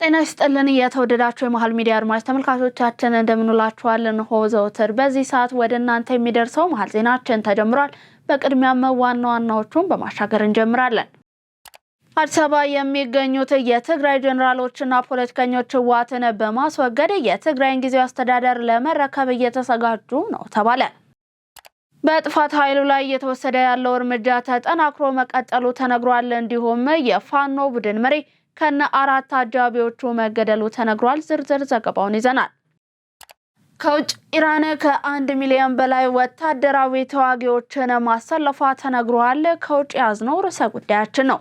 ጤና ይስጥልን የተወደዳችሁ የመሃል ሚዲያ አድማጭ ተመልካቾቻችን እንደምንላችኋል። እንሆ ዘወትር በዚህ ሰዓት ወደ እናንተ የሚደርሰው መሃል ዜናችን ተጀምሯል። በቅድሚያም ዋና ዋናዎቹን በማሻገር እንጀምራለን። አዲስ አበባ የሚገኙት የትግራይ ጀነራሎችና ፖለቲከኞች ህወሓትን በማስወገድ የትግራይን ጊዜያዊ አስተዳደር ለመረከብ እየተዘጋጁ ነው ተባለ። በጥፋት ኃይሉ ላይ እየተወሰደ ያለው እርምጃ ተጠናክሮ መቀጠሉ ተነግሯል። እንዲሁም የፋኖ ቡድን መሪ ከነ 4 አጃቢዎቹ መገደሉ ተነግሯል። ዝርዝር ዘገባውን ይዘናል። ከውጭ ኢራን ከ1 ሚሊዮን በላይ ወታደራዊ ተዋጊዎችን ማሰለፏ ተነግሯል። ከውጭ ያዝነው ርዕሰ ጉዳያችን ነው።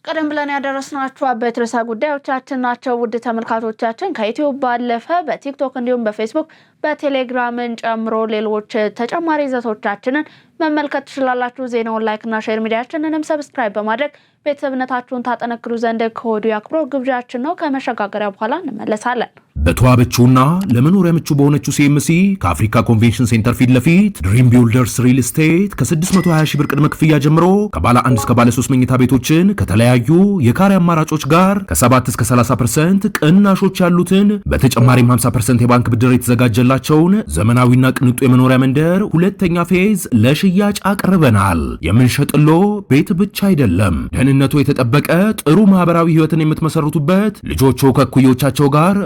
ቀደም ብለን ያደረስናችሁ አበይት ርዕሰ ጉዳዮቻችን ናቸው። ውድ ተመልካቾቻችን ከዩቲዩብ ባለፈ በቲክቶክ እንዲሁም በፌስቡክ በቴሌግራምን ጨምሮ ሌሎች ተጨማሪ ይዘቶቻችንን መመልከት ትችላላችሁ። ዜናውን ላይክ እና ሼር ሚዲያችንንም ሰብስክራይብ በማድረግ ቤተሰብነታችሁን ታጠነክሩ ዘንድ ከወዲሁ አክብሮ ግብዣችን ነው። ከመሸጋገሪያ በኋላ እንመለሳለን። በተዋበችውና ለመኖሪያ ምቹ በሆነችው ሲኤምሲ ከአፍሪካ ኮንቬንሽን ሴንተር ፊት ለፊት ድሪም ቢልደርስ ሪል ስቴት ከ620 ሺህ ብር ቅድመ ክፍያ ጀምሮ ከባለ 1 እስከ ባለ 3 መኝታ ቤቶችን ከተለያዩ የካሬ አማራጮች ጋር ከ7 እስከ 30% ቅናሾች ያሉትን በተጨማሪም 50% የባንክ ብድር የተዘጋጀላቸውን ዘመናዊና ቅንጡ የመኖሪያ መንደር ሁለተኛ ፌዝ ለሽያጭ አቅርበናል። የምንሸጥሎ ቤት ብቻ አይደለም፣ ደህንነቱ የተጠበቀ ጥሩ ማህበራዊ ህይወትን የምትመሰርቱበት ልጆቹ ከኩዮቻቸው ጋር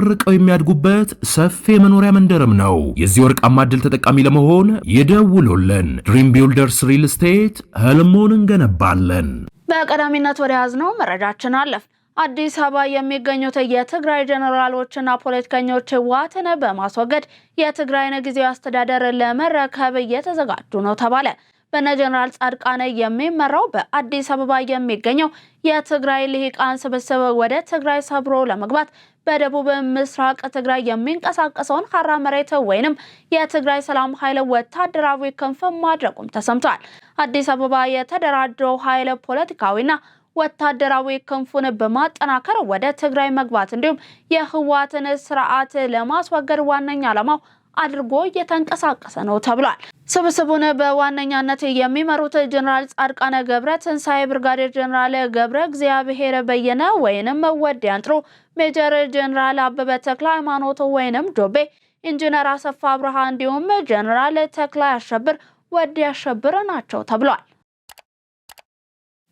ርቀው የሚያድጉበት ሰፊ የመኖሪያ መንደርም ነው። የዚህ ወርቃማ ዕድል ተጠቃሚ ለመሆን ይደውሉልን። ድሪም ቢልደርስ ሪል ስቴት ህልሞን እንገነባለን። በቀዳሚነት ወደ ያዝነው መረጃችን አለፍ። አዲስ አበባ የሚገኙት የትግራይ ጀነራሎችና ፖለቲከኞች ህወሓትን በማስወገድ የትግራይን ጊዜያዊ አስተዳደር ለመረከብ እየተዘጋጁ ነው ተባለ። በነ ጀነራል ጻድቃን የሚመራው በአዲስ አበባ የሚገኘው የትግራይ ልሂቃን ስብስብ ወደ ትግራይ ሰብሮ ለመግባት በደቡብ ምስራቅ ትግራይ የሚንቀሳቀሰውን ሐራ መሬት ወይንም የትግራይ ሰላም ኃይል ወታደራዊ ክንፍ ማድረጉም ተሰምቷል። አዲስ አበባ የተደራጀው ኃይል ፖለቲካዊና ወታደራዊ ክንፉን በማጠናከር ወደ ትግራይ መግባት እንዲሁም የህወሓትን ስርዓት ለማስወገድ ዋነኛ ዓላማው አድርጎ እየተንቀሳቀሰ ነው ተብሏል። ስብስቡን በዋነኛነት የሚመሩት ጀነራል ጻድቃን ገብረ ትንሳኤ፣ ብርጋዴር ጀነራል ገብረ እግዚአብሔር በየነ ወይንም ወዲ አንጥሮ፣ ሜጀር ጀነራል አበበ ተክለ ሃይማኖት ወይንም ጆቤ፣ ኢንጂነር አሰፋ አብርሃ እንዲሁም ጀነራል ተክለ አሸብር ወዲ አሸብር ናቸው ተብሏል።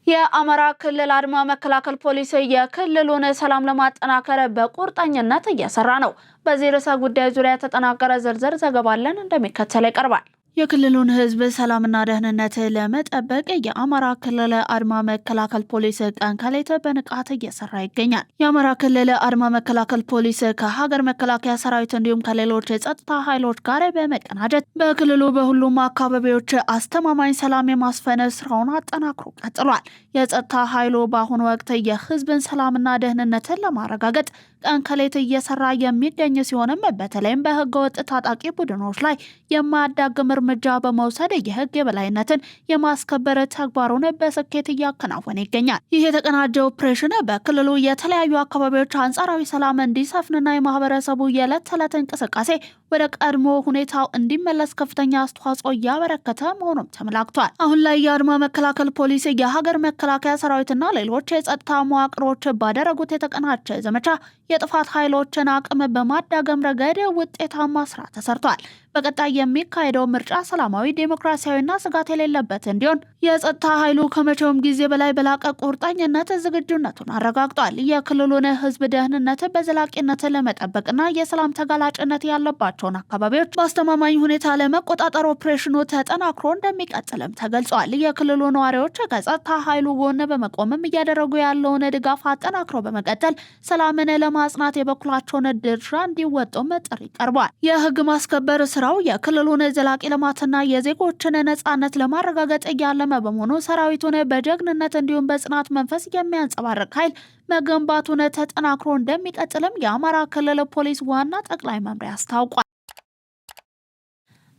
የአማራ ክልል አድማ መከላከል ፖሊስ የክልሉን ሰላም ለማጠናከር በቁርጠኝነት እየሰራ ነው። በዚህ ርዕሰ ጉዳይ ዙሪያ የተጠናቀረ ዝርዝር ዘገባ አለን፣ እንደሚከተለው ይቀርባል። የክልሉን ህዝብ ሰላምና ደህንነት ለመጠበቅ የአማራ ክልል አድማ መከላከል ፖሊስ ቀን ከሌት በንቃት እየሰራ ይገኛል። የአማራ ክልል አድማ መከላከል ፖሊስ ከሀገር መከላከያ ሰራዊት እንዲሁም ከሌሎች የጸጥታ ኃይሎች ጋር በመቀናጀት በክልሉ በሁሉም አካባቢዎች አስተማማኝ ሰላም የማስፈን ስራውን አጠናክሮ ቀጥሏል። የጸጥታ ኃይሉ በአሁኑ ወቅት የህዝብን ሰላምና ደህንነትን ለማረጋገጥ ቀን ከሌት እየሰራ የሚገኝ ሲሆንም በተለይም በህገወጥ ታጣቂ ቡድኖች ላይ የማያዳግም እርምጃ በመውሰድ የህግ የበላይነትን የማስከበር ተግባሩን በስኬት እያከናወነ ይገኛል። ይህ የተቀናጀ ኦፕሬሽን በክልሉ የተለያዩ አካባቢዎች አንጻራዊ ሰላም እንዲሰፍንና የማህበረሰቡ የዕለት ተዕለት እንቅስቃሴ ወደ ቀድሞ ሁኔታው እንዲመለስ ከፍተኛ አስተዋጽኦ እያበረከተ መሆኑም ተመላክቷል። አሁን ላይ የአድማ መከላከል ፖሊስ የሀገር መከላከያ ሰራዊትና ሌሎች የጸጥታ መዋቅሮች ባደረጉት የተቀናጀ ዘመቻ የጥፋት ኃይሎችን አቅም በማዳገም ረገድ ውጤታማ ስራ ተሰርቷል። በቀጣይ የሚካሄደው ምርጫ ሰላማዊ፣ ዴሞክራሲያዊና ስጋት የሌለበት እንዲሆን የጸጥታ ኃይሉ ከመቼውም ጊዜ በላይ በላቀ ቁርጠኝነት ዝግጁነቱን አረጋግጧል። የክልሉን ህዝብ ደህንነት በዘላቂነት ለመጠበቅና የሰላም ተጋላጭነት ያለባቸውን አካባቢዎች በአስተማማኝ ሁኔታ ለመቆጣጠር ኦፕሬሽኑ ተጠናክሮ እንደሚቀጥልም ተገልጿል። የክልሉ ነዋሪዎች ከጸጥታ ኃይሉ ጎን በመቆምም እያደረጉ ያለውን ድጋፍ አጠናክሮ በመቀጠል ሰላምን ለማጽናት የበኩላቸውን ድርሻ እንዲወጡም ጥሪ ቀርቧል። የህግ ማስከበር ስራው የክልሉን ዘላቂ ልማትና የዜጎችን ነጻነት ለማረጋገጥ ያለመ በመሆኑ ሰራዊቱን በጀግንነት እንዲሁም በጽናት መንፈስ የሚያንጸባርቅ ኃይል መገንባቱን ተጠናክሮ እንደሚቀጥልም የአማራ ክልል ፖሊስ ዋና ጠቅላይ መምሪያ አስታውቋል።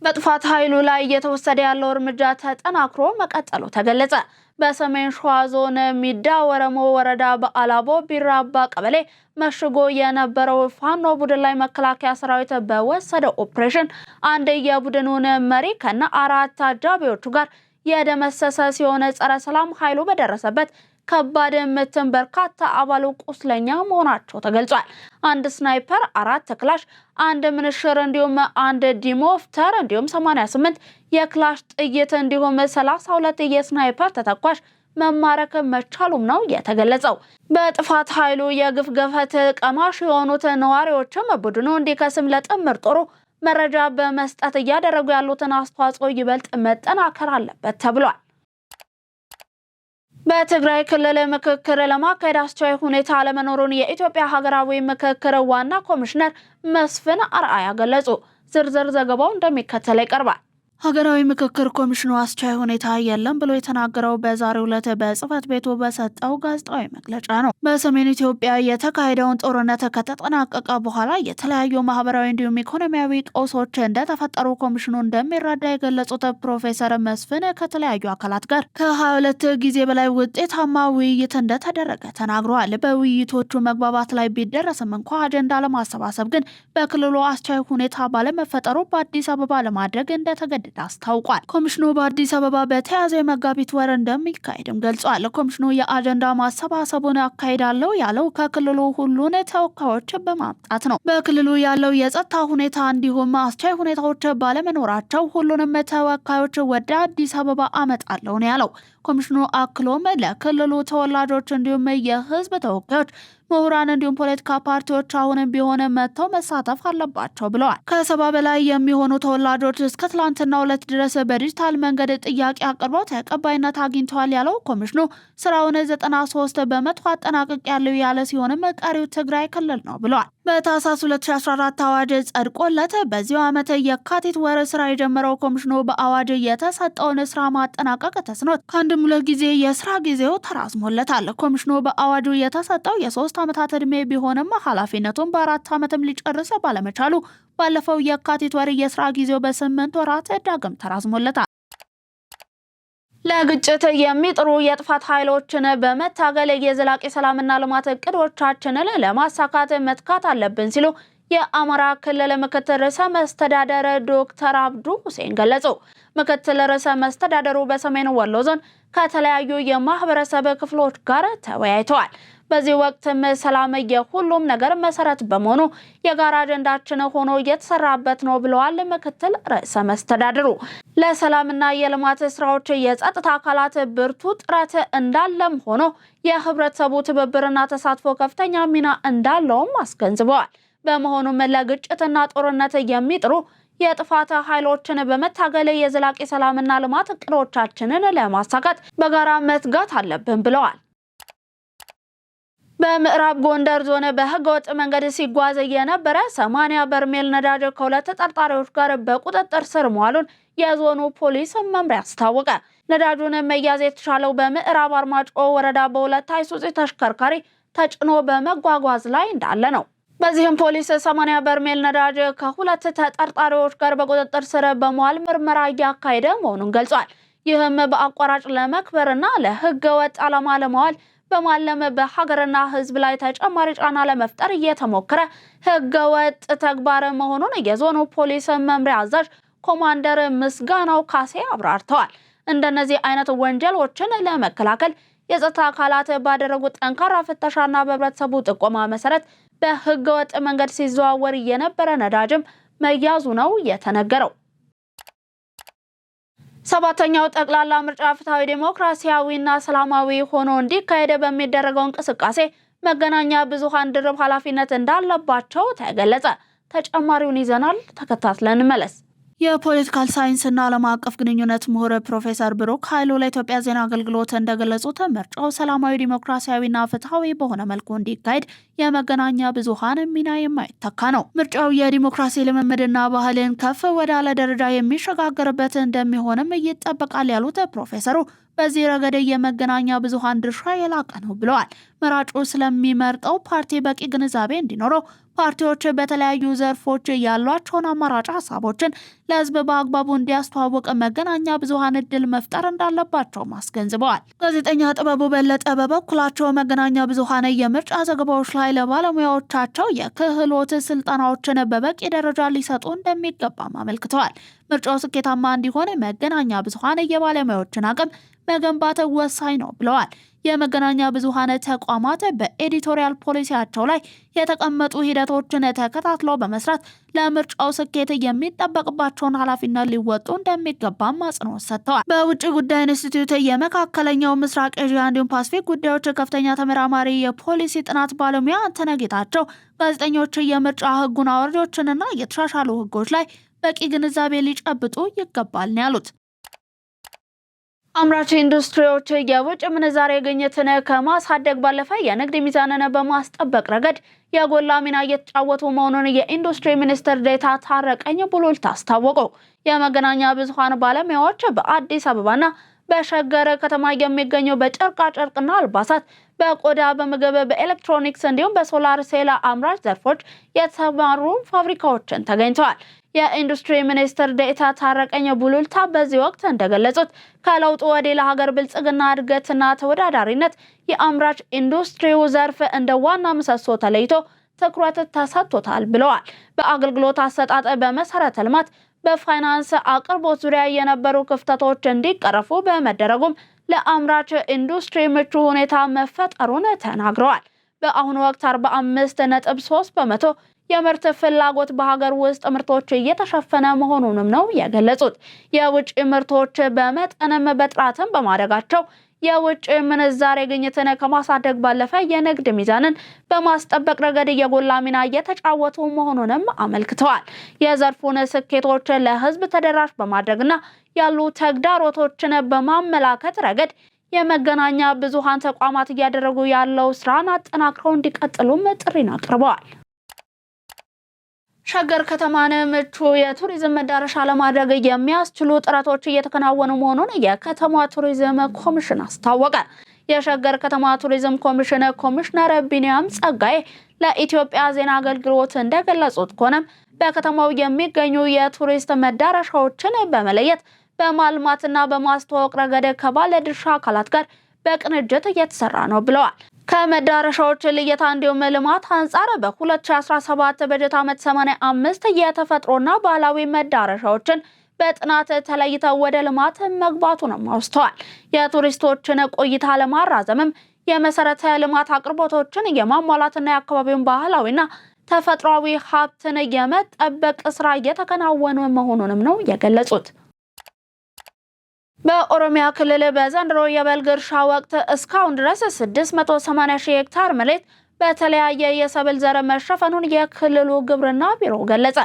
በጥፋት ኃይሉ ላይ እየተወሰደ ያለው እርምጃ ተጠናክሮ መቀጠሉ ተገለጸ። በሰሜን ሸዋ ዞን ሚዳ ወረሞ ወረዳ በአላቦ ቢራባ ቀበሌ መሽጎ የነበረው ፋኖ ቡድን ላይ መከላከያ ሰራዊት በወሰደው ኦፕሬሽን አንድ የቡድኑን መሪ ከነ 4 አጃቢዎቹ ጋር የደመሰሰ ሲሆን ጸረ ሰላም ኃይሉ በደረሰበት ከባድ ምትን በርካታ አባሉ ቁስለኛ መሆናቸው ተገልጿል። አንድ ስናይፐር፣ 4 ክላሽ፣ 1 ምንሽር እንዲሁም 1 ዲሞፍተር እንዲሁም 88 የክላሽ ጥይት እንዲሁም 32 የስናይፐር ተተኳሽ መማረክ መቻሉም ነው የተገለጸው። በጥፋት ኃይሉ የግፍ ገፈት ቀማሽ የሆኑት ነዋሪዎችም ቡድኑ እንዲከስም ለጥምር ጦሩ መረጃ በመስጠት እያደረጉ ያሉትን አስተዋጽኦ ይበልጥ መጠናከር አለበት ተብሏል። በትግራይ ክልል ምክክር ለማካሄድ አስቻይ ሁኔታ አለመኖሩን የኢትዮጵያ ሀገራዊ ምክክር ዋና ኮሚሽነር መስፍን አርአያ ገለጹ። ዝርዝር ዘገባው እንደሚከተለው ይቀርባል። ሀገራዊ ምክክር ኮሚሽኑ አስቻይ ሁኔታ የለም ብሎ የተናገረው በዛሬው ዕለት በጽህፈት ቤቱ በሰጠው ጋዜጣዊ መግለጫ ነው። በሰሜን ኢትዮጵያ የተካሄደውን ጦርነት ከተጠናቀቀ በኋላ የተለያዩ ማህበራዊ እንዲሁም ኢኮኖሚያዊ ቀውሶች እንደተፈጠሩ ኮሚሽኑ እንደሚረዳ የገለጹት ፕሮፌሰር መስፍን ከተለያዩ አካላት ጋር ከ22 ጊዜ በላይ ውጤታማ ውይይት እንደተደረገ ተናግረዋል። በውይይቶቹ መግባባት ላይ ቢደረስም እንኳ አጀንዳ ለማሰባሰብ ግን በክልሉ አስቻይ ሁኔታ ባለመፈጠሩ በአዲስ አበባ ለማድረግ እንደተገደ አስታውቋል። ኮሚሽኑ በአዲስ አበባ በተያዘ መጋቢት ወር እንደሚካሄድም ገልጿል። ኮሚሽኑ የአጀንዳ ማሰባሰቡን አካሄዳለው ያለው ከክልሉ ሁሉን ተወካዮች በማምጣት ነው። በክልሉ ያለው የጸጥታ ሁኔታ እንዲሁም አስቻይ ሁኔታዎች ባለመኖራቸው ሁሉንም ተወካዮች ወደ አዲስ አበባ አመጣለው ነው ያለው። ኮሚሽኑ አክሎም ለክልሉ ተወላጆች እንዲሁም የህዝብ ተወካዮች፣ ምሁራን እንዲሁም ፖለቲካ ፓርቲዎች አሁንም ቢሆን መጥተው መሳተፍ አለባቸው ብለዋል። ከ70 በላይ የሚሆኑ ተወላጆች እስከ ትላንትናው ዕለት ድረስ በዲጂታል መንገድ ጥያቄ አቅርበው ተቀባይነት አግኝተዋል ያለው ኮሚሽኑ ስራውን 93 በመቶ አጠናቀቅ ያለው ያለ ሲሆንም ቀሪው ትግራይ ክልል ነው ብለዋል። በታህሳስ 2014 አዋጅ ጸድቆለት በዚሁ ዓመት የካቲት ወር ስራ የጀመረው ኮሚሽኑ በአዋጅ የተሰጠውን ስራ ማጠናቀቅ ተስኖት ከአንድም 2 ጊዜ የስራ ጊዜው ተራዝሞለታል። ኮሚሽኑ በአዋጁ የተሰጠው የ3 ዓመታት ዕድሜ ቢሆንም ኃላፊነቱን በ4 ዓመትም ሊጨርስ ባለመቻሉ ባለፈው የካቲት ወር የስራ ጊዜው በ8 ወራት ዳግም ተራዝሞለታል። ለግጭት የሚጥሩ የጥፋት ኃይሎችን በመታገል የዘላቂ ሰላምና ልማት እቅዶቻችንን ለማሳካት መትጋት አለብን ሲሉ የአማራ ክልል ምክትል ርዕሰ መስተዳደር ዶክተር አብዱ ሁሴን ገለጹ። ምክትል ርዕሰ መስተዳደሩ በሰሜን ወሎ ዞን ከተለያዩ የማህበረሰብ ክፍሎች ጋር ተወያይተዋል። በዚህ ወቅትም ሰላም የሁሉም ነገር መሰረት በመሆኑ የጋራ አጀንዳችን ሆኖ እየተሰራበት ነው ብለዋል። ምክትል ርዕሰ መስተዳድሩ ለሰላምና የልማት ስራዎች የጸጥታ አካላት ብርቱ ጥረት እንዳለም ሆኖ የህብረተሰቡ ትብብርና ተሳትፎ ከፍተኛ ሚና እንዳለውም አስገንዝበዋል። በመሆኑም ለግጭትና ጦርነት የሚጥሩ የጥፋት ኃይሎችን በመታገል የዘላቂ ሰላምና ልማት እቅዶቻችንን ለማሳካት በጋራ መትጋት አለብን ብለዋል። በምዕራብ ጎንደር ዞን በህገወጥ መንገድ ሲጓዝ የነበረ 80 በርሜል ነዳጅ ከሁለት ተጠርጣሪዎች ጋር በቁጥጥር ስር መዋሉን የዞኑ ፖሊስ መምሪያ አስታወቀ። ነዳጁን መያዝ የተቻለው በምዕራብ አርማጭሆ ወረዳ በሁለት አይሱዙ ተሽከርካሪ ተጭኖ በመጓጓዝ ላይ እንዳለ ነው። በዚህም ፖሊስ 80 በርሜል ነዳጅ ከሁለት ተጠርጣሪዎች ጋር በቁጥጥር ስር በመዋል ምርመራ እያካሄደ መሆኑን ገልጿል። ይህም በአቋራጭ ለመክበርና ለህገወጥ ዓላማ ለማዋል በማለም በሀገርና ህዝብ ላይ ተጨማሪ ጫና ለመፍጠር እየተሞከረ ህገወጥ ተግባር መሆኑን የዞኑ ፖሊስ መምሪያ አዛዥ ኮማንደር ምስጋናው ካሴ አብራርተዋል። እንደነዚህ አይነት ወንጀሎችን ለመከላከል የጸጥታ አካላት ባደረጉት ጠንካራ ፍተሻና በህብረተሰቡ ጥቆማ መሰረት በህገወጥ መንገድ ሲዘዋወር የነበረ ነዳጅም መያዙ ነው የተነገረው። 7ኛው ጠቅላላ ምርጫ ፍትሃዊ ዲሞክራሲያዊና ሰላማዊ ሆኖ እንዲካሄድ በሚደረገው እንቅስቃሴ መገናኛ ብዙሃን ድርብ ኃላፊነት እንዳለባቸው ተገለጸ። ተጨማሪውን ይዘናል፣ ተከታትለን እንመለስ። የፖለቲካል ሳይንስና ዓለም አቀፍ ግንኙነት ምሁር ፕሮፌሰር ብሩክ ኃይሉ ለኢትዮጵያ ዜና አገልግሎት እንደገለጹት ምርጫው ሰላማዊ ዲሞክራሲያዊና ፍትሃዊ በሆነ መልኩ እንዲካሄድ የመገናኛ ብዙሃን ሚና የማይተካ ነው። ምርጫው የዲሞክራሲ ልምምድና ባህልን ከፍ ወዳለ ደረጃ የሚሸጋገርበት እንደሚሆንም ይጠበቃል ያሉት ፕሮፌሰሩ በዚህ ረገድ የመገናኛ ብዙሃን ድርሻ የላቀ ነው ብለዋል። መራጩ ስለሚመርጠው ፓርቲ በቂ ግንዛቤ እንዲኖረው ፓርቲዎች በተለያዩ ዘርፎች ያሏቸውን አማራጭ ሀሳቦችን ለህዝብ በአግባቡ እንዲያስተዋውቅ መገናኛ ብዙሃን እድል መፍጠር እንዳለባቸው አስገንዝበዋል። ጋዜጠኛ ጥበቡ በለጠ በበኩላቸው መገናኛ ብዙሃን የምርጫ ዘገባዎች ላይ ለባለሙያዎቻቸው የክህሎት ስልጠናዎችን በበቂ ደረጃ ሊሰጡ እንደሚገባም አመልክተዋል። ምርጫው ስኬታማ እንዲሆን መገናኛ ብዙሃን የባለሙያዎችን አቅም መገንባት ወሳኝ ነው ብለዋል። የመገናኛ ብዙሃን ተቋማት በኤዲቶሪያል ፖሊሲያቸው ላይ የተቀመጡ ሂደቶችን ተከታትለው በመስራት ለምርጫው ስኬት የሚጠበቅባቸውን ኃላፊነት ሊወጡ እንደሚገባም አጽንኦት ሰጥተዋል። በውጭ ጉዳይ ኢንስቲትዩት የመካከለኛው ምስራቅ ኤዥያ እንዲሁም ፓሲፊክ ጉዳዮች ከፍተኛ ተመራማሪ የፖሊሲ ጥናት ባለሙያ አንተነህ ጌታቸው ጋዜጠኞች የምርጫ ህጉን አዋጆችንና የተሻሻሉ ህጎች ላይ በቂ ግንዛቤ ሊጨብጡ ይገባል ነው ያሉት። አምራች ኢንዱስትሪዎች የውጭ ምንዛሬ ግኝትን ከማሳደግ ባለፈ የንግድ ሚዛንን በማስጠበቅ ረገድ የጎላ ሚና እየተጫወቱ መሆኑን የኢንዱስትሪ ሚኒስትር ዴኤታ ታረቀኝ ቡሉልታ አስታወቁ። የመገናኛ ብዙሃን ባለሙያዎች በአዲስ አበባና በሸገር ከተማ የሚገኙ በጨርቃ ጨርቅና አልባሳት፣ በቆዳ፣ በምግብ፣ በኤሌክትሮኒክስ እንዲሁም በሶላር ሴል አምራች ዘርፎች የተሰማሩ ፋብሪካዎችን ተገኝተዋል። የኢንዱስትሪ ሚኒስትር ዴኤታ ታረቀኝ ቡሉልታ በዚህ ወቅት እንደገለጹት ከለውጡ ወዲህ ለሀገር ብልጽግና እድገትና ተወዳዳሪነት የአምራች ኢንዱስትሪው ዘርፍ እንደ ዋና ምሰሶ ተለይቶ ትኩረት ተሰጥቶታል ብለዋል። በአገልግሎት አሰጣጥ፣ በመሰረተ ልማት፣ በፋይናንስ አቅርቦት ዙሪያ የነበሩ ክፍተቶች እንዲቀረፉ በመደረጉም ለአምራች ኢንዱስትሪ ምቹ ሁኔታ መፈጠሩን ተናግረዋል። በአሁኑ ወቅት 45.3% የምርት ፍላጎት በሀገር ውስጥ ምርቶች እየተሸፈነ መሆኑንም ነው የገለጹት። የውጭ ምርቶች በመጠንም በጥራትም በማደጋቸው የውጭ ምንዛሬ ግኝትን ከማሳደግ ባለፈ የንግድ ሚዛንን በማስጠበቅ ረገድ የጎላ ሚና እየተጫወቱ መሆኑንም አመልክተዋል። የዘርፉን ስኬቶች ለሕዝብ ተደራሽ በማድረግና ያሉ ተግዳሮቶችን በማመላከት ረገድ የመገናኛ ብዙሃን ተቋማት እያደረጉ ያለው ስራን አጠናክረው እንዲቀጥሉም ጥሪን አቅርበዋል። ሸገር ከተማን ምቹ የቱሪዝም መዳረሻ ለማድረግ የሚያስችሉ ጥረቶች እየተከናወኑ መሆኑን የከተማ ቱሪዝም ኮሚሽን አስታወቀ። የሸገር ከተማ ቱሪዝም ኮሚሽን ኮሚሽነር ቢኒያም ጸጋይ ለኢትዮጵያ ዜና አገልግሎት እንደገለጹት ከሆነም በከተማው የሚገኙ የቱሪስት መዳረሻዎችን በመለየት በማልማትና በማስተዋወቅ ረገድ ከባለድርሻ አካላት ጋር በቅንጅት እየተሰራ ነው ብለዋል። ከመዳረሻዎች ልየታ እንዲሁም ልማት አንጻር በ2017 በጀት ዓመት 85 የተፈጥሮና ባህላዊ መዳረሻዎችን በጥናት ተለይተው ወደ ልማት መግባቱንም አውስተዋል። የቱሪስቶችን ቆይታ ለማራዘምም የመሰረተ ልማት አቅርቦቶችን የማሟላትና የአካባቢውን ባህላዊና ተፈጥሯዊ ሀብትን የመጠበቅ ስራ እየተከናወነ መሆኑንም ነው የገለጹት። በኦሮሚያ ክልል በዘንድሮ የበልግ እርሻ ወቅት እስካሁን ድረስ 680 ሺህ ሄክታር መሬት በተለያየ የሰብል ዘር መሸፈኑን የክልሉ ግብርና ቢሮ ገለጸ።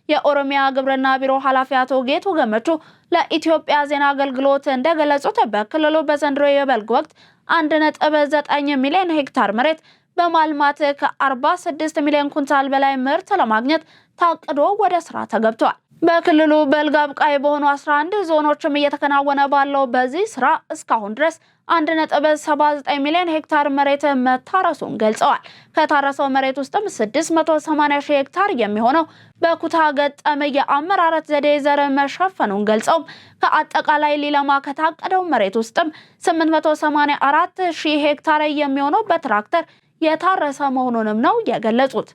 የኦሮሚያ ግብርና ቢሮ ኃላፊ አቶ ጌቱ ገመቹ ለኢትዮጵያ ዜና አገልግሎት እንደገለጹት በክልሉ በዘንድሮ የበልግ ወቅት 1.9 ሚሊዮን ሄክታር መሬት በማልማት ከ46 ሚሊዮን ኩንታል በላይ ምርት ለማግኘት ታቅዶ ወደ ስራ ተገብቷል። በክልሉ በልግ አብቃይ በሆኑ 11 ዞኖችም እየተከናወነ ባለው በዚህ ስራ እስካሁን ድረስ 1.79 ሚሊዮን ሄክታር መሬት መታረሱን ገልጸዋል። ከታረሰው መሬት ውስጥም 680 ሺህ ሄክታር የሚሆነው በኩታ ገጠም የአመራረት ዘዴ ዘር መሸፈኑን ገልጸው ከአጠቃላይ ሊለማ ከታቀደው መሬት ውስጥም 884 ሺህ ሄክታር የሚሆነው በትራክተር የታረሰ መሆኑንም ነው የገለጹት።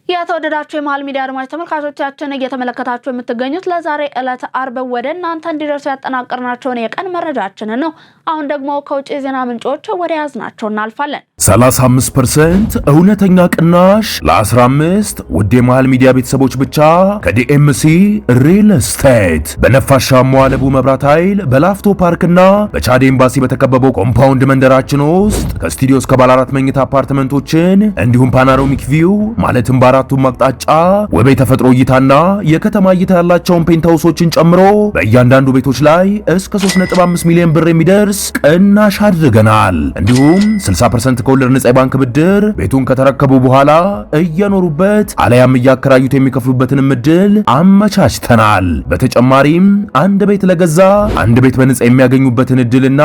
የተወደዳችሁ የመሃል ሚዲያ አድማጭ ተመልካቾቻችን እየተመለከታችሁ የምትገኙት ለዛሬ ዕለት አርብ ወደ እናንተ እንዲደርሱ ያጠናቀርናቸውን የቀን መረጃችንን ነው። አሁን ደግሞ ከውጭ ዜና ምንጮች ወደ ያዝናቸው እናልፋለን። 35% እውነተኛ ቅናሽ ለ15 ውድ የመሃል ሚዲያ ቤተሰቦች ብቻ ከዲኤምሲ ሪል ስቴት በነፋሻማው ለቡ መብራት ኃይል በላፍቶ ፓርክና በቻድ ኤምባሲ በተከበበው ኮምፓውንድ መንደራችን ውስጥ ከስቱዲዮ እስከ ባለ 4 መኝታ አፓርትመንቶችን እንዲሁም ፓኖራሚክ ቪው ማለትም በአራቱም አቅጣጫ ውብ የተፈጥሮ እይታና የከተማ እይታ ያላቸውን ፔንታውሶችን ጨምሮ በእያንዳንዱ ቤቶች ላይ እስከ 3.5 ሚሊዮን ብር የሚደርስ ቅናሽ አድርገናል። እንዲሁም 60% ከወለድ ነፃ የባንክ ብድር ቤቱን ከተረከቡ በኋላ እየኖሩበት አለያም እያከራዩት የሚከፍሉበትን እድል አመቻችተናል። በተጨማሪም አንድ ቤት ለገዛ አንድ ቤት በነፃ የሚያገኙበትን እድልና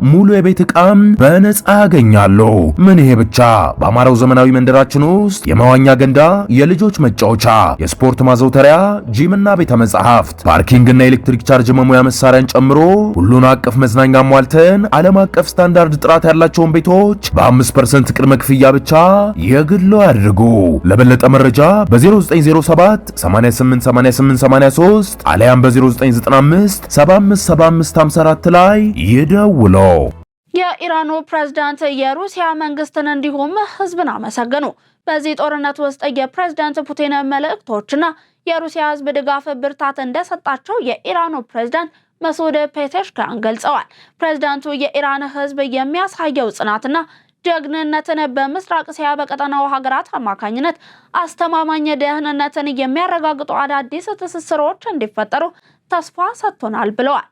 ሙሉ የቤት ዕቃም በነፃ ያገኛሉ። ምን ይሄ ብቻ! በአማራው ዘመናዊ መንደራችን ውስጥ የመዋኛ ገንዳ፣ የልጆች መጫወቻ፣ የስፖርት ማዘውተሪያ፣ ጂምና ቤተ መጻሕፍት፣ ፓርኪንግና ኤሌክትሪክ ቻርጅ መሙያ መሳሪያን ጨምሮ ሁሉን አቀፍ መዝናኛ ሟልተን ዓለም አቀፍ ስታንዳርድ ጥራት ያላቸውን ቤቶች በ5% ቅድመ ክፍያ ብቻ የግሎ ያድርጉ። ለበለጠ መረጃ በ0907 888883 አሊያም በ0995 757554 ላይ ይደውሉ። የኢራኑ ፕሬዝዳንት የሩሲያ መንግስትን እንዲሁም ህዝብን አመሰገኑ። በዚህ ጦርነት ውስጥ የፕሬዝዳንት ፑቲን መልእክቶችና የሩሲያ ህዝብ ድጋፍ ብርታት እንደሰጣቸው የኢራኑ ፕሬዝዳንት መስዑድ ፔዜሽኪያን ገልጸዋል። ፕሬዝዳንቱ የኢራን ህዝብ የሚያሳየው ጽናትና ጀግንነትን በምስራቅ እስያ በቀጠናው ሀገራት አማካኝነት አስተማማኝ ደህንነትን የሚያረጋግጡ አዳዲስ ትስስሮች እንዲፈጠሩ ተስፋ ሰጥቶናል ብለዋል።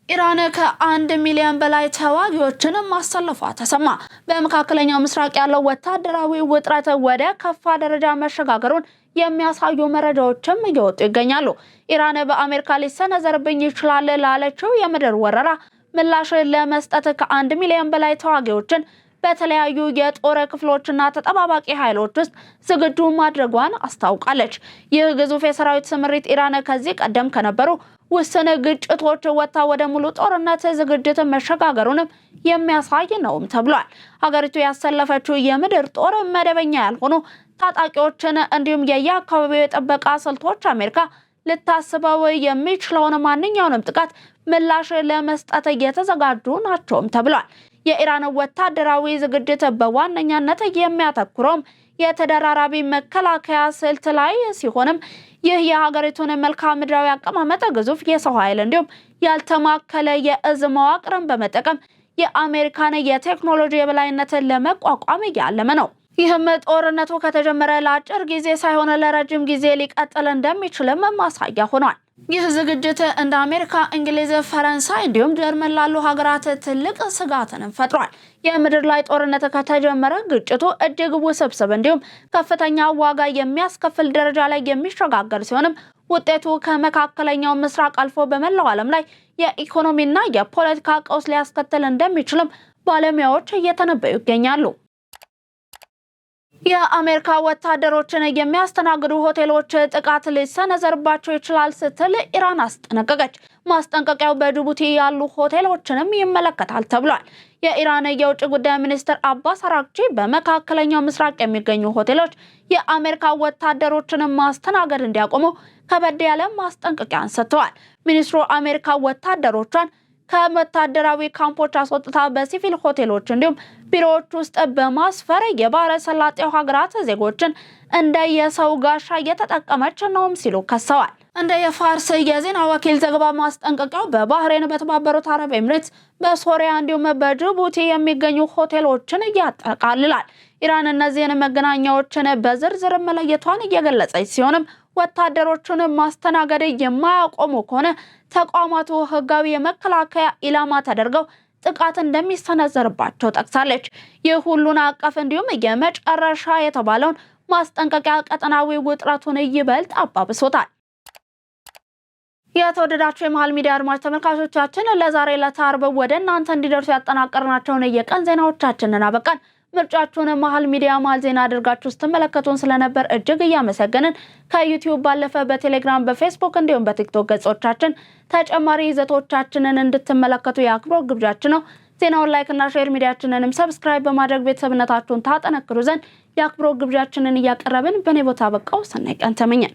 ኢራን ከ1 ሚሊዮን በላይ ተዋጊዎችን ማሰለፏ ተሰማ። በመካከለኛው ምስራቅ ያለው ወታደራዊ ውጥረት ወደ ከፋ ደረጃ መሸጋገሩን የሚያሳዩ መረጃዎችም እየወጡ ይገኛሉ። ኢራን በአሜሪካ ሊሰነዘርብኝ ይችላል ላለችው የምድር ወረራ ምላሽ ለመስጠት ከ1 ሚሊዮን በላይ ተዋጊዎችን በተለያዩ የጦር ክፍሎችና ተጠባባቂ ኃይሎች ውስጥ ዝግጁ ማድረጓን አስታውቃለች። ይህ ግዙፍ የሰራዊት ስምሪት ኢራን ከዚህ ቀደም ከነበሩ ውስን ግጭቶች ወጥታ ወደ ሙሉ ጦርነት ዝግጅት መሸጋገሩንም የሚያሳይ ነውም ተብሏል። ሀገሪቱ ያሰለፈችው የምድር ጦር መደበኛ ያልሆኑ ታጣቂዎችን እንዲሁም የየአካባቢው የጥበቃ ስልቶች አሜሪካ ልታስበው የሚችለውን ማንኛውንም ጥቃት ምላሽ ለመስጠት እየተዘጋጁ ናቸውም ተብሏል። የኢራን ወታደራዊ ዝግጅት በዋነኛነት የሚያተኩረው የተደራራቢ መከላከያ ስልት ላይ ሲሆንም ይህ የሀገሪቱን መልክዓ ምድራዊ አቀማመጥ፣ ግዙፍ የሰው ኃይል እንዲሁም ያልተማከለ የእዝ መዋቅርን በመጠቀም የአሜሪካን የቴክኖሎጂ የበላይነትን ለመቋቋም ያለመ ነው። ይህም ጦርነቱ ከተጀመረ ለአጭር ጊዜ ሳይሆን ለረጅም ጊዜ ሊቀጥል እንደሚችልም ማሳያ ሆኗል። ይህ ዝግጅት እንደ አሜሪካ፣ እንግሊዝ፣ ፈረንሳይ እንዲሁም ጀርመን ላሉ ሀገራት ትልቅ ስጋትን ፈጥሯል። የምድር ላይ ጦርነት ከተጀመረ ግጭቱ እጅግ ውስብስብ እንዲሁም ከፍተኛ ዋጋ የሚያስከፍል ደረጃ ላይ የሚሸጋገር ሲሆንም ውጤቱ ከመካከለኛው ምስራቅ አልፎ በመላው ዓለም ላይ የኢኮኖሚና የፖለቲካ ቀውስ ሊያስከትል እንደሚችልም ባለሙያዎች እየተነበዩ ይገኛሉ። የአሜሪካ ወታደሮችን የሚያስተናግዱ ሆቴሎች ጥቃት ሊሰነዘርባቸው ይችላል ስትል ኢራን አስጠነቀቀች። ማስጠንቀቂያው በጅቡቲ ያሉ ሆቴሎችንም ይመለከታል ተብሏል። የኢራን የውጭ ጉዳይ ሚኒስትር አባስ አራግቺ በመካከለኛው ምስራቅ የሚገኙ ሆቴሎች የአሜሪካ ወታደሮችን ማስተናገድ እንዲያቆሙ ከበድ ያለ ማስጠንቀቂያን ሰጥተዋል። ሚኒስትሩ አሜሪካ ወታደሮቿን ከወታደራዊ ካምፖች አስወጥታ በሲቪል ሆቴሎች እንዲሁም ቢሮዎች ውስጥ በማስፈር የባህረ ሰላጤው ሀገራት ዜጎችን እንደ የሰው ጋሻ እየተጠቀመች ነውም ሲሉ ከሰዋል። እንደ የፋርስ የዜና ወኪል ዘገባ ማስጠንቀቂያው በባህሬን፣ በተባበሩት አረብ ኤምሬትስ፣ በሶሪያ እንዲሁም በጅቡቲ የሚገኙ ሆቴሎችን ያጠቃልላል። ኢራን እነዚህን መገናኛዎችን በዝርዝር መለየቷን እየገለጸች ሲሆንም ወታደሮቹን ማስተናገድ የማያቆሙ ከሆነ ተቋማቱ ህጋዊ የመከላከያ ኢላማ ተደርገው ጥቃት እንደሚሰነዘርባቸው ጠቅሳለች። ይህ ሁሉን አቀፍ እንዲሁም የመጨረሻ የተባለውን ማስጠንቀቂያ ቀጠናዊ ውጥረቱን ይበልጥ አባብሶታል። የተወደዳችሁ የመሃል ሚዲያ አድማጭ ተመልካቾቻችን ለዛሬ ለታርብ ወደ እናንተ እንዲደርሱ ያጠናቀርናቸውን የቀን ዜናዎቻችንን አበቃን። ምርጫችሁን መሃል ሚዲያ መሃል ዜና አድርጋችሁ ስትመለከቱን ስለነበር እጅግ እያመሰገንን ከዩቲዩብ ባለፈ በቴሌግራም፣ በፌስቡክ እንዲሁም በቲክቶክ ገጾቻችን ተጨማሪ ይዘቶቻችንን እንድትመለከቱ የአክብሮት ግብዣችን ነው። ዜናውን ላይክ እና ሼር፣ ሚዲያችንንም ሰብስክራይብ በማድረግ ቤተሰብነታችሁን ታጠነክሩ ዘንድ የአክብሮት ግብዣችንን እያቀረብን በኔ ቦታ በቃው። ሰናይ ቀን ተመኘን።